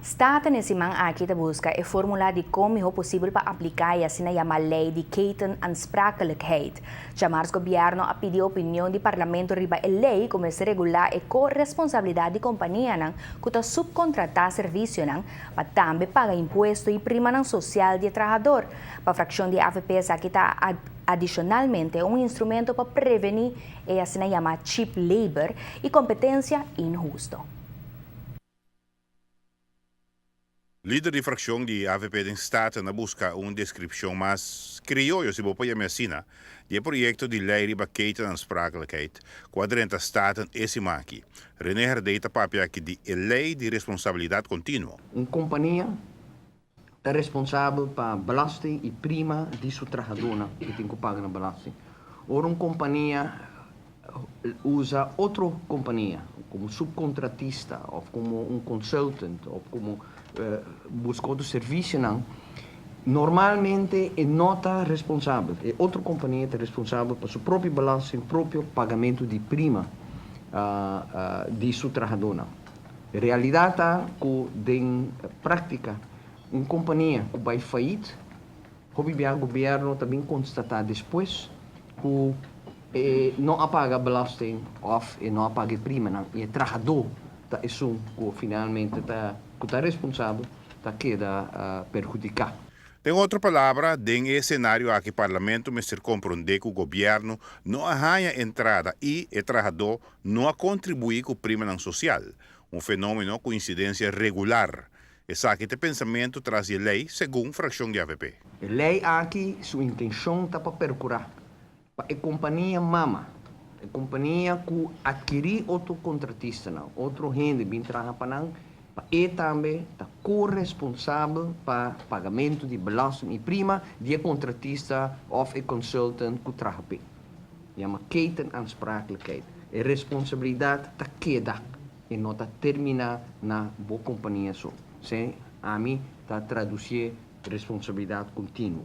Staten nesse man aqui da busca é fórmula de como é possível para aplicar a sinayama lei de ketenaansprakelijkheid. Chamar o governo a pedir opinião do parlamento riba a lei como se regular a corresponsabilidade de companhia não que subcontratar serviço não para também pagar imposto e prima não social de trabalhador. Para a fração de AFP aqui está adicionalmente um instrumento para prevenir a sinayama cheap labor e competência injusta. Líder de fracção de AVP den Staten busca uma descrição mais criolla, se você pode imaginar, de projeto de lei riba ketenaansprakelijkheid, quadrenta Staten esse maqui. René Herdeita papia que de lei de responsabilidade contínua. Uma companhia é responsável para belasting e prima de sua trabalhadora que tem que pagar na belasting. Ou uma companhia usa outra companhia como subcontratista ou como um consultant ou como busca outro serviço não. Normalmente é nota responsável, é outra companhia que é responsável por sua própria belasting, próprio pagamento de prima de sua trabalhadora. A realidade é que em prática uma companhia que vai falhir, o governo também constatar depois que não apaga belasting ou não apaga prima não, e o trabalhador é isso que finalmente está responsável, queda perjudicar. Tem outra palavra, em cenário aqui o parlamento me ser compreender que o governo não arranha entrada e o trabalhador não contribui com o prima social, um fenômeno com incidência regular. Esse aqui tem pensamento traz a lei segundo fração de AVP. A lei aqui, sua intenção está para percurar, para a companhia mama, a companhia que adquirir outro contratista, não, outro rende, bem trabalha para não, e também está corresponsável para pagamento de belasting e prima de contratista ou a consultant que trabalha. Chama ketenaansprakelijkheid. A responsabilidade está queda e não está terminar na boa companhia só. Sem a mim está traduzir responsabilidade contínua.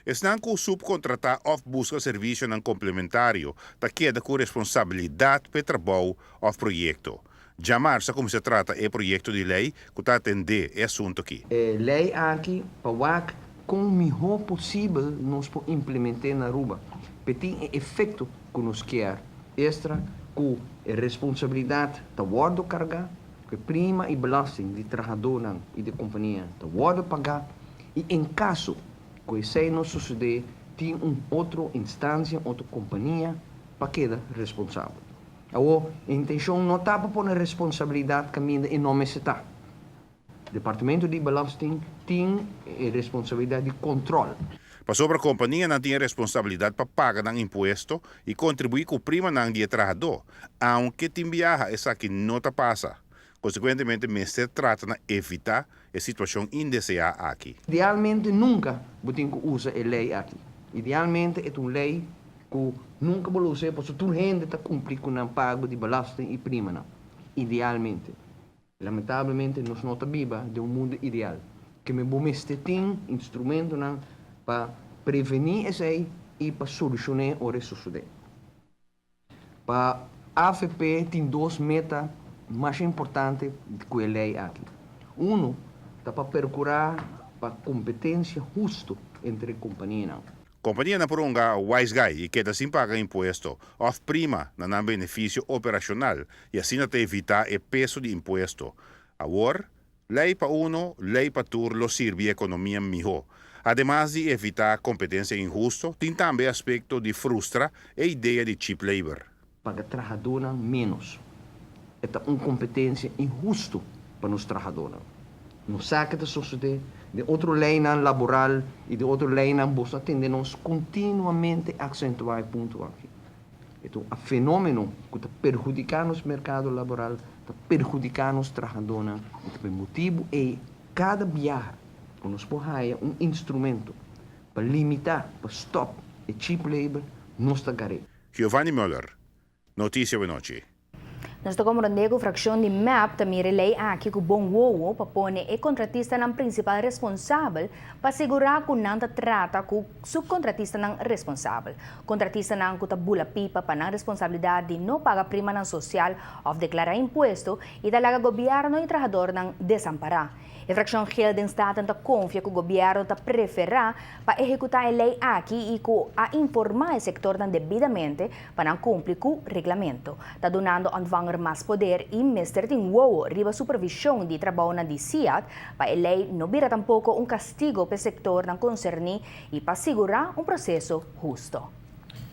Estão com subcontratar ou busca serviço não complementário, está queda com responsabilidade para trabalho ou projeto. Chamar-se como se trata é projeto de lei que está atender esse assunto aqui. A lei aqui, para como melhor possível, nós podemos implementar na rua. Para ter efeito que nós queremos. Extra, com a responsabilidade da guarda carga, que prima e belasting de trabalhador e de companhia da guarda pagar. E em caso que isso não suceder, tem outra instância, outra companhia, para queda responsável. A intenção não está para pôr a responsabilidade que em nome está. O Departamento de Belasting tem a responsabilidade de controle. Para sobre a companhia não tem responsabilidade para pagar o imposto e contribuir com o prima não de trabalhador, aunque tem viaja essa que não está passa. Consequentemente, se trata de evitar a situação indesejada aqui. Idealmente, nunca tem que usar a lei aqui. Idealmente, é uma lei que nunca vou usar, porque toda gente está cumprindo com o pago de belasting e prima. Não. Idealmente. Lamentavelmente, nós não estamos vivos de um mundo ideal. Que me bomeste tem instrumento para prevenir isso e para solucionar o que suceder. Para a AFP tem duas metas mais importante que a lei aqui. Está para procurar para competência justa entre companhias. Companhia na porunga wise guy e queda sem pagar imposto, of prima na benefício operacional e assim até evitar o peso de imposto. Agora, lei para lei para turlo serve a economia melhor. Además de evitar competência injusta, tem também aspecto de frustrar a ideia de cheap labor. Para trabalhadores menos. É uma competência injusta para os trabalhadores. Não sabe que suceder de outra lei laboral e de outra lei bolsa tendemos continuamente a acentuar o ponto aqui. Então, o fenômeno que está prejudicando o mercado laboral, está prejudicando os trabalhadores. Então, o motivo é cada viagem que nós podemos um instrumento para limitar, para stop o cheap labor, não está garante. Giovanni Müller, Notícia da Noite. Nós tocamos a fração de MAP também relay aqui que o bom uovo para pôr o contratista não principal responsável para assegurar que não trata com o subcontratista não responsável. Contratista não que bula pipa para não responsabilidade de não pagar prima não social ou declarar imposto e dalaga governo e trabalhador não desamparar. A fração gelden staten te confia que o governo te preferirá para executar a lei aqui e a informar o sector devidamente para não cumprir com o regulamento. Está donando ontvanger mais poder e Mr. Tinguo riba supervisão de trabalho na DCIAT para a lei não vira tampouco castigo para o sector não concerni e para assegurar processo justo.